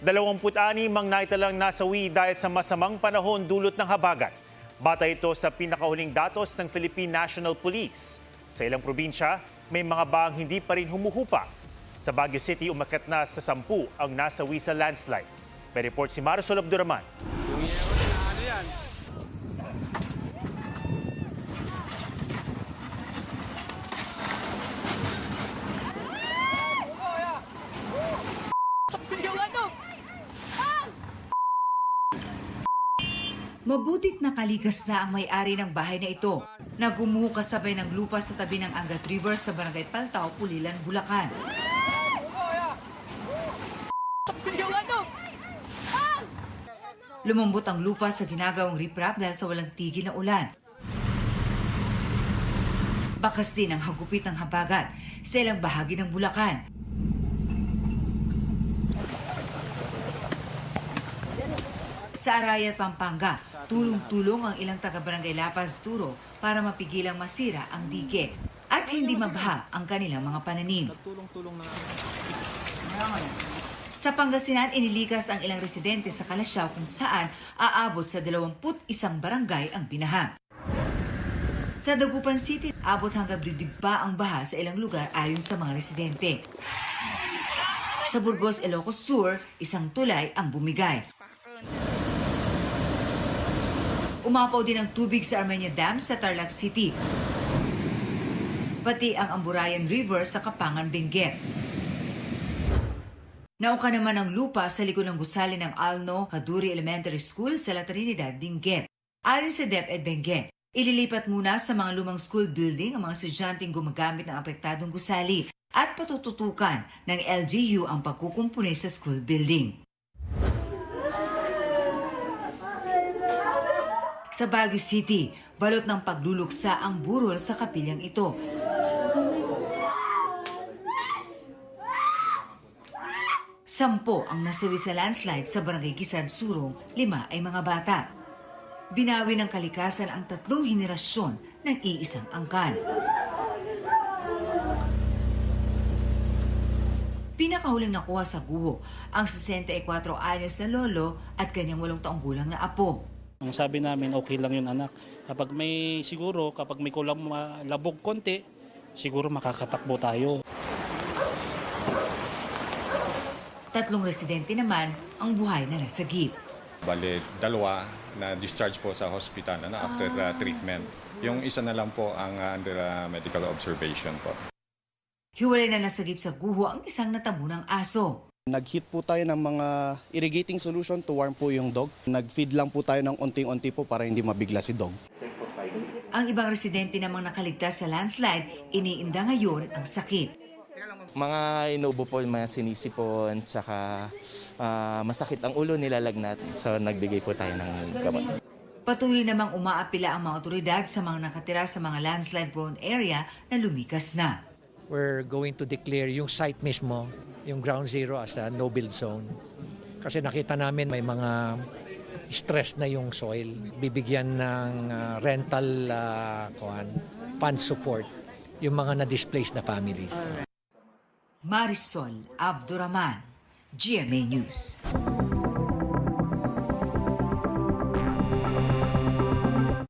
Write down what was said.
26 ang naitalang nasawi dahil sa masamang panahon dulot ng habagat. Batay ito sa pinakahuling datos ng Philippine National Police. Sa ilang probinsya, may mga baang hindi pa rin humuhupa. Sa Baguio City, umakyat na sa 10 ang nasawi sa landslide. May report si Marisol Abduraman. Mabutit nakalikas na ang may-ari ng bahay na ito na gumuho kasabay ng lupa sa tabi ng Angat River sa Barangay Paltao, Pulilan, Bulacan. Lumambot ang lupa sa ginagawang riprap dahil sa walang tigil na ulan. Bakas din ang hagupit ng habagat sa ilang bahagi ng Bulacan. Sa Arayat, Pampanga, tulong-tulong ang ilang taga-barangay Lapas, Turo para mapigilang masira ang dike at hindi mabaha ang kanilang mga pananim. Sa Pangasinan, inilikas ang ilang residente sa Kalasyaw kung saan aabot sa 21 barangay ang binaha. Sa Dagupan City, abot hanggang dibdib pa ang baha sa ilang lugar ayon sa mga residente. Sa Burgos, Ilocos Sur, isang tulay ang bumigay. Umapaw din ang tubig sa Armenia Dam sa Tarlac City. Pati ang Amburayan River sa Kapangan, Benguet. Nauka naman ang lupa sa likod ng gusali ng Alno Kaduri Elementary School sa La Trinidad, Benguet. Ayon sa DepEd Benguet, ililipat muna sa mga lumang school building ang mga estudyanteng gumagamit ng apektadong gusali at patututukan ng LGU ang pagkukumpuni sa school building. Sa Baguio City, balot ng pagluluksa ang burol sa kapilyang ito. Sampo ang nasawi sa landslide sa Barangay Kisad, Surong, 5 ay mga bata. Binawi ng kalikasan ang 3 henerasyon ng iisang angkan. Pinakahuling nakuha sa guho ang 64 anyos na lolo at kanyang 8 taong gulang na apo. Ang sabi namin, okay lang yun anak. Kapag may kulang labog konti, siguro makakatakbo tayo. 3 residente naman ang buhay na nasagip. Bale, 2 na discharge po sa hospital after treatment. Yung isa na lang po ang under medical observation po. Hiwalay na nasagip sa guho ang isang natabo ng aso. Nag-heat po tayo ng mga irrigating solution to warm po yung dog. Nag-feed lang po tayo ng unti-unti po para hindi mabigla si dog. Ang ibang residente namang nakaligtas sa landslide, iniinda ngayon ang sakit. Mga inuubo po, mga sinisipon, tsaka masakit ang ulo, nilalagnat. So nagbigay po tayo ng gamot. Patuloy namang umaapila ang mga otoridad sa mga nakatira sa mga landslide-prone area na lumikas na. We're going to declare yung site mismo, yung ground zero as a no-build zone. Kasi nakita namin may mga stress na yung soil. Bibigyan ng rental fund support yung mga na-displaced na families. Marisol Abduraman, GMA News.